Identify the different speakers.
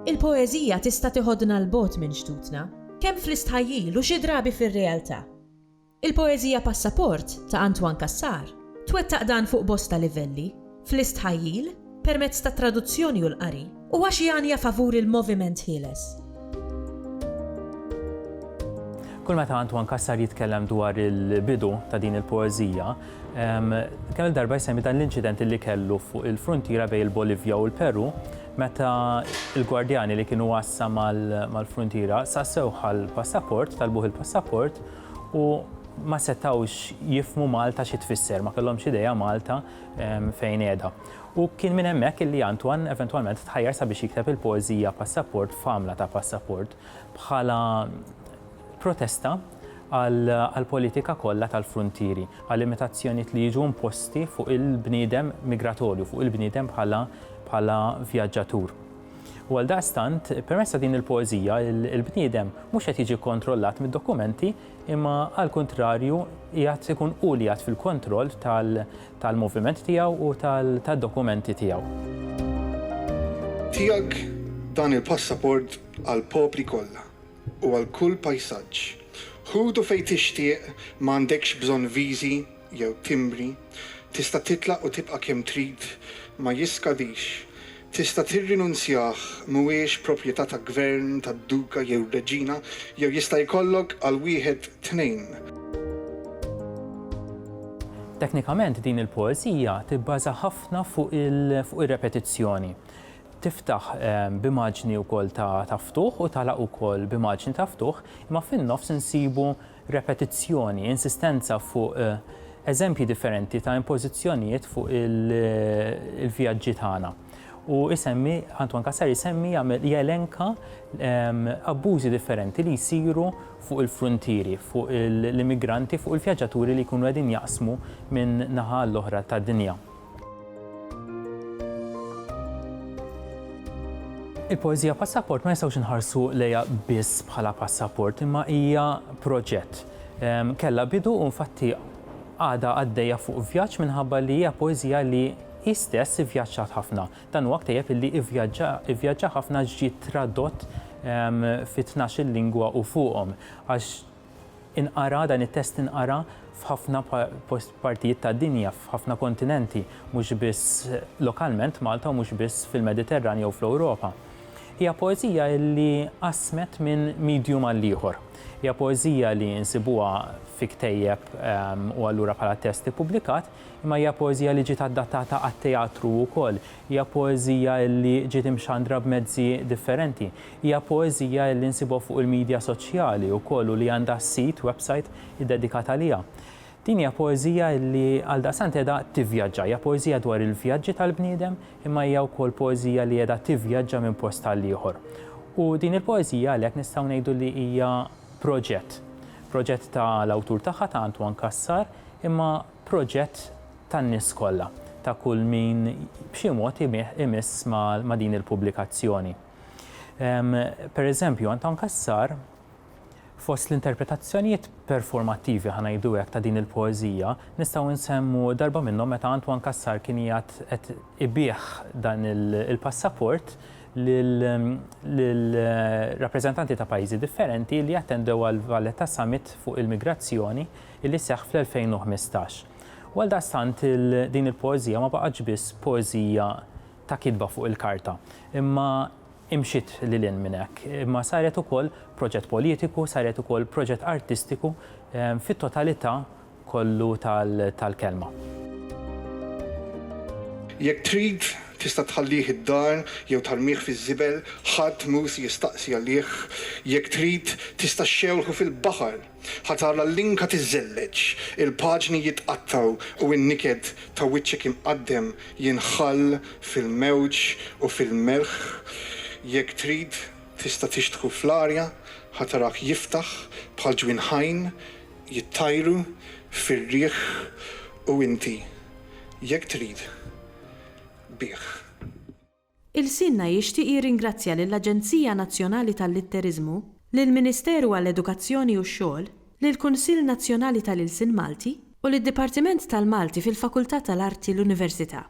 Speaker 1: Il-poeżija tista' tiħodna l-bogħod minn ġdudna, kemm fl-istħajjil u xi drabi fir-realtà. Il-poeżija Passaport ta' Antoine Cassar twettaq dan fuq bosta livelli, fl-istħajjil, permezz ta' traduzzjoni u l-qari, u għax jgħanja favur il-moviment ħieles.
Speaker 2: Kull meta Antoine Cassar jitkellem dwar il-bidu ta' din il-poeżija, kemm il-darba jsemmi dan l-inċident li kellu fuq il-frontiera bejn il-Bolivja u l-Peru, meta il-gwardjani li kienu wassa mal-frontiera sassew għal-passaport, talbuh il-passaport u ma setawx jifmu Malta xi tfisser, ma kellhomx idea Malta fejn qiegħda. U kien minn hemmhekk illi Antoine eventwalment tħajjar sabiex jikteb il-poeżija Passaport f'għamla ta' Passaport bħala protesta għal-politika kollha tal-frontieri, għal-limitazzjonijiet li jiġu imposti fuq il-bniedem migratorju, fuq il-bniedem bħala vjaġġatur. U għaldaqstant, permezz ta' din il-poeżija, il-bniedem mhux qed jiġi kontrollat mid-dokumenti, imma għall-kontrarju qiegħed ikun hu li qiegħed fil-kontroll tal-moviment tiegħu u tad-dokumenti tiegħu.
Speaker 3: Tiegħek dan il-passaport għall-popli kollha u għal kull pajsaġġ. Ħudu fejn tixtieq m'għandekx bżonn viżi jew timbri, tista' titlaq u tibqa' kemm trid, ma jiskadix. Tista' tirrinunzjah mhuwiex proprjetà ta' gvern, ta' duka jew reġina, jew jista' jkollok għal wieħed tnejn.
Speaker 2: Teknikament din il-poeżija tibbaża ħafna fuq ir-repetizzjoni. Tiftaħ b'immaġni wkoll ta' ftuħ u tagħlaq ukoll b'immaġni ta' ftuħ, imma fin-nofs insibu repetizzjoni, insistenza fuq eżempji differenti ta' impożizzjonijiet fuq il-vjaġġi tagħna. U Antoine Cassar jelenka abbużi differenti li jsiru fuq il-frontieri, fuq l-immigranti, fuq il-vjaġġaturi li jkunu qegħdin jaqsmu minn naħa l-oħra tad-dinja. Il-poeżija Passaport ma nistgħux inħarsu lejha biss bħala passaport, imma hija proġett. Kellha bidu u infatti għadha għaddejja fuq vjaġġ minħabba li hija poeżija li istess ivvjaġġat ħafna. Dan huwa ktejjeb illi ivvjaġġa ħafna ġiet tradott fi 12 lingwa u fuqhom għax inqara dan it-test inqara f'ħafna partijiet tad-dinja, f'ħafna kontinenti, mhux biss lokalment Malta u mhux biss fil-Mediterran jew fl-Ewropa. Hija poeżija li qasmet minn medium għal ieħor. Hija poeżija li nsibuha fi ktejjeb u allura bħala test ippubblikat, imma hija poeżija li ġiet adattata għat-teatru wkoll. Hija poeżija li ġiet imxandra b'mezzi differenti. Hija poeżija li nsibuha fuq il-medja soċjali wkoll u li għandha sit, website iddedikata liha. Din hija poeżija li għaldaqstant qiegħda tivvjaġġa, hija poeżija dwar il-vjaġġi tal-bniedem, imma hija wkoll poeżija li qiegħda tivvjaġġa minn post tal ieħor. U din il-poeżija għalhekk nistgħu ngħidu li hija proġett tal-awtur tagħha ta' Antoine Cassar, imma proġett tan-nies kollha, ta' kull min b'xi mod imiss ma' din il-pubblikazzjoni. Pereżempju, Antoine Cassar fost l-interpretazzjonijiet performattivi ħanajdu hekk ta' din il-poeżija, nistgħu nsemmu darba minnhom meta Antoine Cassar kien qed ibih dan il-passaport lill-rappreżentanti ta' pajjiżi differenti li attendew għal Valletta Summit fuq il-migrazzjoni li seħħ fl-2015. U għaldaqstant din il-poeżija ma baqgħetx biss poeżija ta' kitba fuq il-karta, imma imxiet lil minn hekk, imma saret ukoll proġett politiku, saret ukoll proġett artistiku fit-totalità kollu tal-kelma.
Speaker 3: Jekk trid tista' tħallih id-dar jew tarmih fiż-żibel, ħadd mhux jistaqsi għalih. Jekk trid tista' xxewħu fil-baħar, ħatara l-linka tiżelleġ, il-paġni jitqattaw u n-niked ta' wiċċek imqaddem jinħall fil-mewġ u fil-melħ. Jekk trid tista' tixtħu fl-arja, ħatarak jiftaħ bħal ġwinħajn jittajru fir-riħ u inti jekk trid bih.
Speaker 1: Il-Sinna jixtieq jirringrazzja lill-Aġenzija Nazzjonali tal-Litterizmu, lill-Ministeru għall-Edukazzjoni u x-Xogħol, lill-Kunsill Nazzjonali tal-Ilsien Malti u lid-Dipartiment tal-Malti fil-Fakultà tal-Arti l-Università.